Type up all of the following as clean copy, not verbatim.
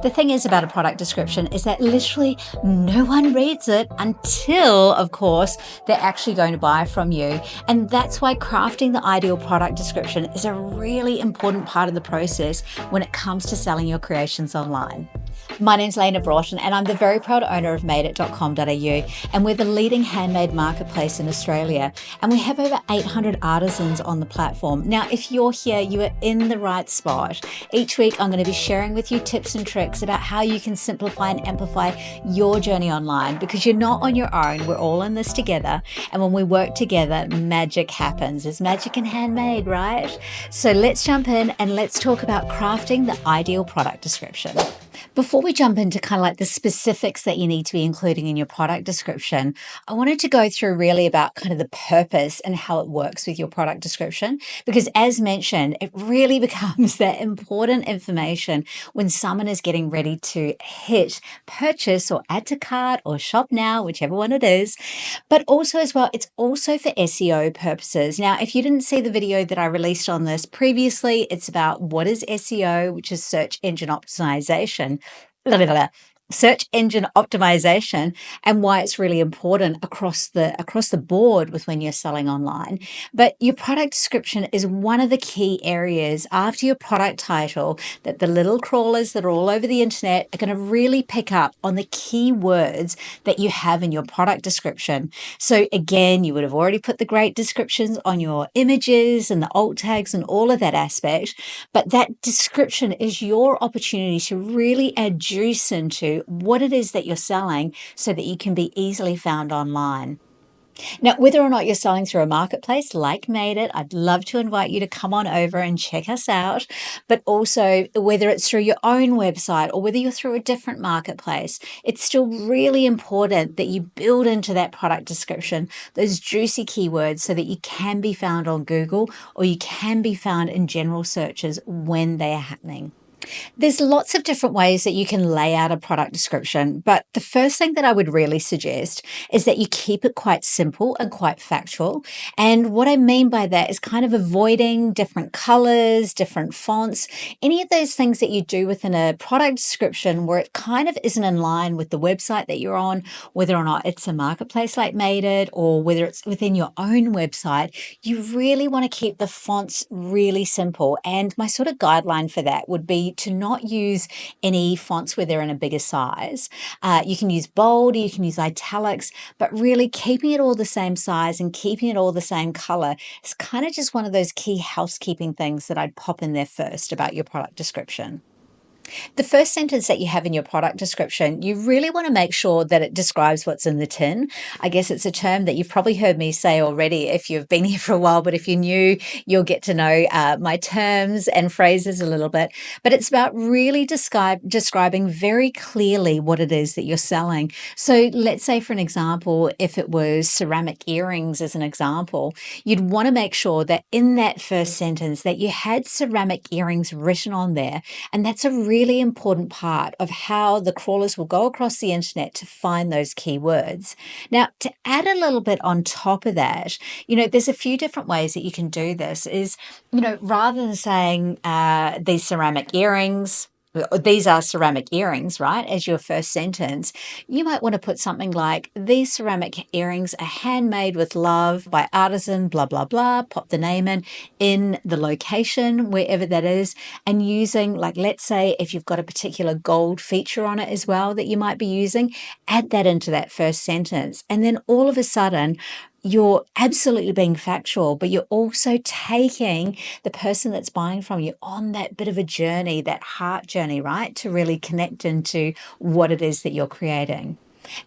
The thing is about a product description is that literally no one reads it until, of course, they're actually going to buy from you. And that's why crafting the ideal product description is a really important part of the process when it comes to selling your creations online. My name's Lena Broughton and I'm the very proud owner of madeit.com.au, and we're the leading handmade marketplace in Australia, and we have over 800 artisans on the platform. Now, if you're here, you are in the right spot. Each week I'm going to be sharing with you tips and tricks about how you can simplify and amplify your journey online, because you're not on your own. We're all in this together, and when we work together, magic happens. There's magic in handmade, right? So let's jump in and let's talk about crafting the ideal product description. Before we jump into kind of like the specifics that you need to be including in your product description, I wanted to go through really about kind of the purpose and how it works with your product description, because as mentioned, it really becomes that important information when someone is getting ready to hit purchase or add to cart or shop now, whichever one it is. But also as well, it's also for SEO purposes. Now, if you didn't see the video that I released on this previously, it's about what is SEO, which is search engine optimization. Search engine optimization, and why it's really important across the board with when you're selling online. But your product description is one of the key areas after your product title that the little crawlers that are all over the internet are going to really pick up on the key words that you have in your product description. So again, you would have already put the great descriptions on your images and the alt tags and all of that aspect, but that description is your opportunity to really add juice into what it is that you're selling so that you can be easily found online. Now, whether or not you're selling through a marketplace like Made It, I'd love to invite you to come on over and check us out. But also, whether it's through your own website or whether you're through a different marketplace, it's still really important that you build into that product description those juicy keywords so that you can be found on Google or you can be found in general searches when they are happening. There's lots of different ways that you can lay out a product description, but the first thing that I would really suggest is that you keep it quite simple and quite factual. And what I mean by that is kind of avoiding different colors, different fonts, any of those things that you do within a product description where it kind of isn't in line with the website that you're on, whether or not it's a marketplace like Made It or whether it's within your own website. You really want to keep the fonts really simple. And my sort of guideline for that would be to not use any fonts where they're in a bigger size. You can use bold, you can use italics, but really keeping it all the same size and keeping it all the same color is kind of just one of those key housekeeping things that I'd pop in there first about your product description. The first sentence that you have in your product description, you really want to make sure that it describes what's in the tin. I guess it's a term that you've probably heard me say already if you've been here for a while, but if you're new, you'll get to know my terms and phrases a little bit. But it's about really describing very clearly what it is that you're selling. So let's say, for an example, if it was ceramic earrings as an example, you'd want to make sure that in that first sentence that you had ceramic earrings written on there, and that's a really important part of how the crawlers will go across the internet to find those keywords. Now, to add a little bit on top of that, there's a few different ways that you can do this is, rather than saying these ceramic earrings, these are ceramic earrings, right, as your first sentence, you might want to put something like, these ceramic earrings are handmade with love by Artisan, blah, blah, blah, pop the name in the location, wherever that is, and using, like, let's say if you've got a particular gold feature on it as well that you might be using, add that into that first sentence. And then all of a sudden, you're absolutely being factual, but you're also taking the person that's buying from you on that bit of a journey, that heart journey, right, to really connect into what it is that you're creating.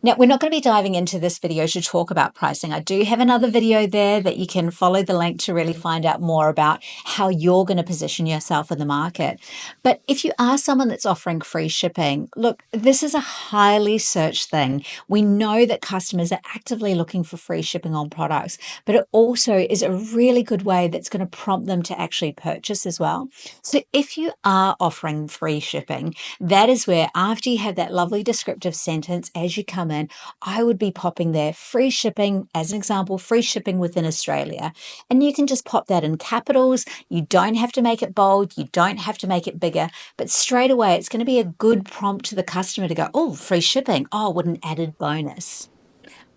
Now, we're not going to be diving into this video to talk about pricing. I do have another video there that you can follow the link to really find out more about how you're going to position yourself in the market. But if you are someone that's offering free shipping, look, this is a highly searched thing. We know that customers are actively looking for free shipping on products, but it also is a really good way that's going to prompt them to actually purchase as well. So if you are offering free shipping, that is where after you have that lovely descriptive sentence, as you come in, I would be popping there free shipping, as an example, free shipping within Australia. And you can just pop that in capitals. You don't have to make it bold. You don't have to make it bigger, but straight away, it's going to be a good prompt to the customer to go, oh, free shipping. Oh, what an added bonus.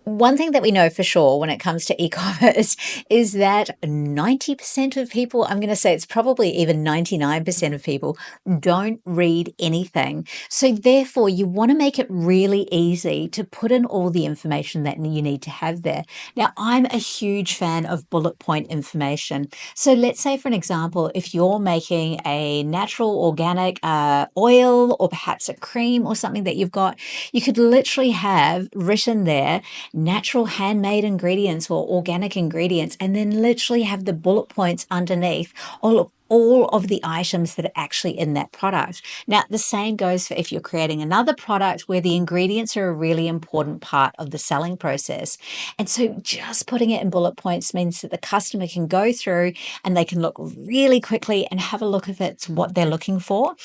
One thing that we know for sure when it comes to e-commerce is that 90% of people, I'm going to say it's probably even 99% of people, don't read anything. So therefore, you want to make it really easy to put in all the information that you need to have there. Now, I'm a huge fan of bullet point information. So let's say, for an example, if you're making a natural organic oil or perhaps a cream or something that you've got, you could literally have written there natural handmade ingredients or organic ingredients, and then literally have the bullet points underneath all of the items that are actually in that product. Now, the same goes for if you're creating another product where the ingredients are a really important part of the selling process. And so just putting it in bullet points means that the customer can go through and they can look really quickly and have a look if it's what they're looking for.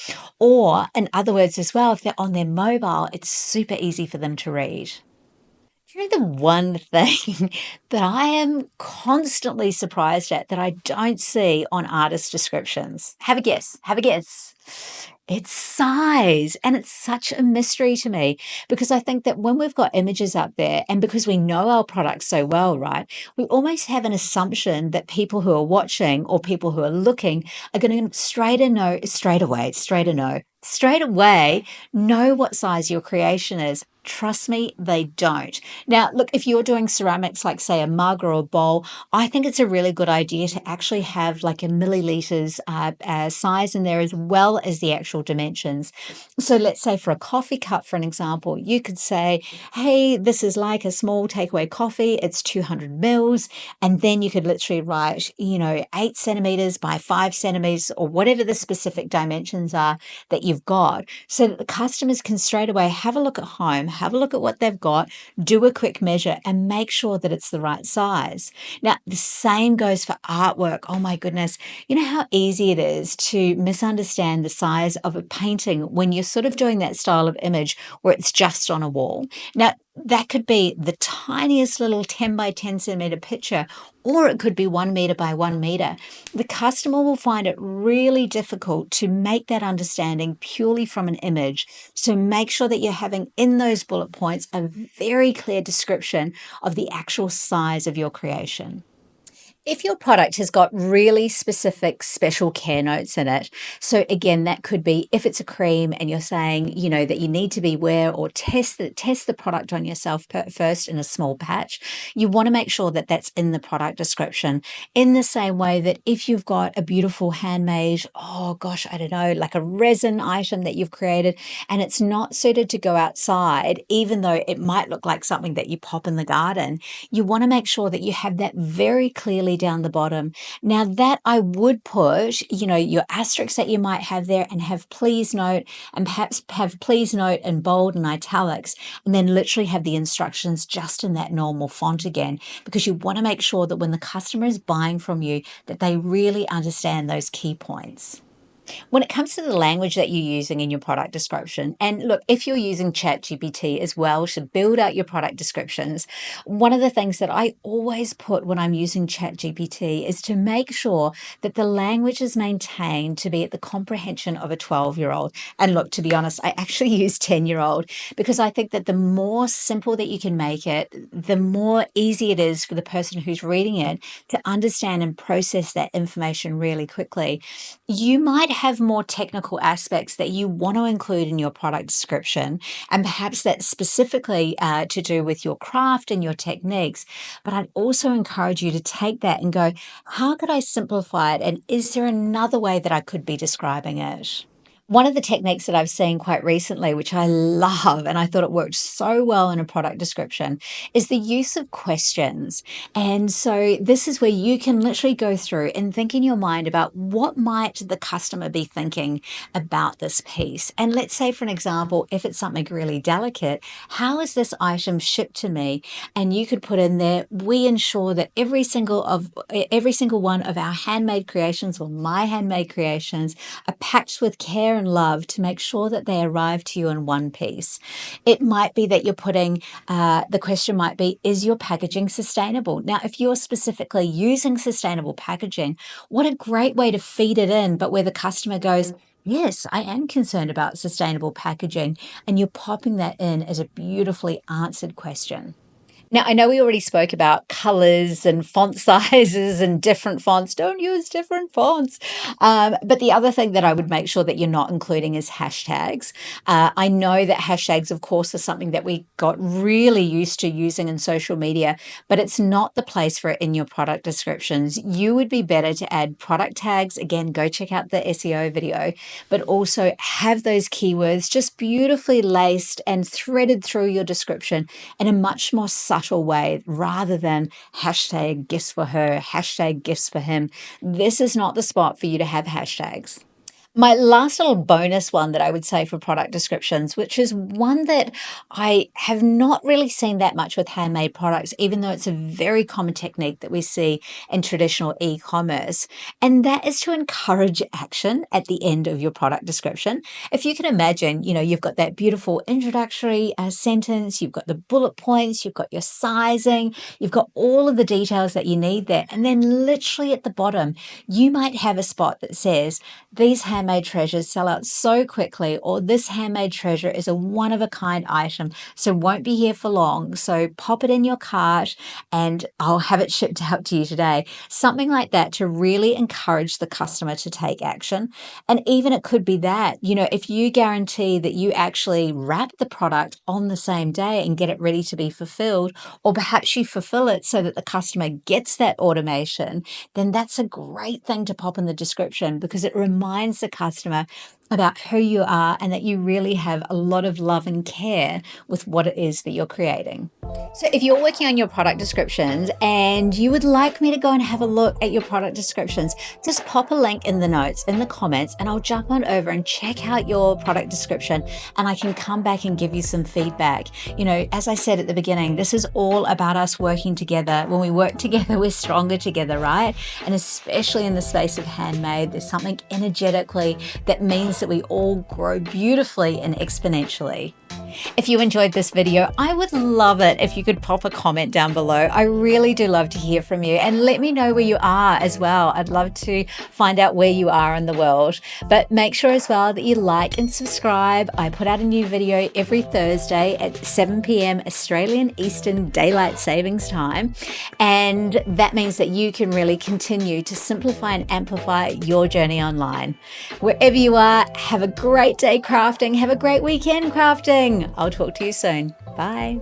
Or in other words as well, if they're on their mobile, it's super easy for them to read. You know, the one thing that I am constantly surprised at that I don't see on artist descriptions. Have a guess. Have a guess. It's size. And it's such a mystery to me because I think that when we've got images up there and because we know our products so well, right, we almost have an assumption that people who are watching or people who are looking are going to straight away know what size your creation is. Trust me, they don't. Now, look, if you're doing ceramics like, say, a mug or a bowl, I think it's a really good idea to actually have like a milliliters size in there as well as the actual dimensions. So let's say for a coffee cup, for an example, you could say, hey, this is like a small takeaway coffee. It's 200 mils. And then you could literally write, 8 centimeters by 5 centimeters or whatever the specific dimensions are that you've got, so that the customers can straight away have a look at home, have a look at what they've got, do a quick measure and make sure that it's the right size. Now, the same goes for artwork. Oh my goodness. You know how easy it is to misunderstand the size of a painting when you're sort of doing that style of image where it's just on a wall. Now, that could be the tiniest little 10 by 10 centimeter picture, or it could be 1 meter by 1 meter. The customer will find it really difficult to make that understanding purely from an image. So make sure that you're having in those bullet points a very clear description of the actual size of your creation. If your product has got really specific special care notes in it, so again, that could be if it's a cream and you're saying, that you need to beware or test the product on yourself first in a small patch, you want to make sure that that's in the product description. In the same way that if you've got a beautiful handmade, like a resin item that you've created and it's not suited to go outside, even though it might look like something that you pop in the garden, you want to make sure that you have that very clearly down the bottom. Now that I would put, your asterisks that you might have there and have please note and perhaps have please note in bold and italics, and then literally have the instructions just in that normal font again, because you want to make sure that when the customer is buying from you, that they really understand those key points. When it comes to the language that you're using in your product description, and look, if you're using ChatGPT as well to build out your product descriptions, one of the things that I always put when I'm using ChatGPT is to make sure that the language is maintained to be at the comprehension of a 12-year-old. And look, to be honest, I actually use 10-year-old because I think that the more simple that you can make it, the more easy it is for the person who's reading it to understand and process that information really quickly. You might have more technical aspects that you want to include in your product description, and perhaps that's specifically to do with your craft and your techniques. But I'd also encourage you to take that and go, how could I simplify it? And is there another way that I could be describing it? One of the techniques that I've seen quite recently, which I love, and I thought it worked so well in a product description, is the use of questions. And so this is where you can literally go through and think in your mind about what might the customer be thinking about this piece. And let's say, for an example, if it's something really delicate, how is this item shipped to me? And you could put in there, we ensure that every single one of our handmade creations or my handmade creations are packed with care care and love to make sure that they arrive to you in one piece. It might be that you're putting, the question might be, is your packaging sustainable? Now, if you're specifically using sustainable packaging, what a great way to feed it in, but where the customer goes, yes, I am concerned about sustainable packaging, and you're popping that in as a beautifully answered question. Now, I know we already spoke about colors and font sizes and different fonts. Don't use different fonts. But the other thing that I would make sure that you're not including is hashtags. I know that hashtags, of course, are something that we got really used to using in social media, but it's not the place for it in your product descriptions. You would be better to add product tags. Again, go check out the SEO video, but also have those keywords just beautifully laced and threaded through your description in a much more subtle way rather than hashtag gifts for her, hashtag gifts for him. This is not the spot for you to have hashtags. My last little bonus one that I would say for product descriptions, which is one that I have not really seen that much with handmade products, even though it's a very common technique that we see in traditional e-commerce, and that is to encourage action at the end of your product description. If you can imagine, you've got that beautiful introductory sentence, you've got the bullet points, you've got your sizing, you've got all of the details that you need there, and then literally at the bottom, you might have a spot that says, these handmade treasures sell out so quickly, or this handmade treasure is a one-of-a-kind item, so won't be here for long, so pop it in your cart and I'll have it shipped out to you today. Something like that to really encourage the customer to take action. And even it could be that, if you guarantee that you actually wrap the product on the same day and get it ready to be fulfilled, or perhaps you fulfill it so that the customer gets that automation, then that's a great thing to pop in the description, because it reminds the customer about who you are and that you really have a lot of love and care with what it is that you're creating. So if you're working on your product descriptions and you would like me to go and have a look at your product descriptions, just pop a link in the notes, in the comments, and I'll jump on over and check out your product description, and I can come back and give you some feedback. As I said at the beginning, this is all about us working together. When we work together, we're stronger together, right? And especially in the space of handmade, there's something energetically that means that we all grow beautifully and exponentially. If you enjoyed this video, I would love it if you could pop a comment down below. I really do love to hear from you, and let me know where you are as well. I'd love to find out where you are in the world. But make sure as well that you like and subscribe. I put out a new video every Thursday at 7 p.m. Australian Eastern Daylight Savings Time. And that means that you can really continue to simplify and amplify your journey online. Wherever you are, have a great day crafting. Have a great weekend crafting. I'll talk to you soon. Bye.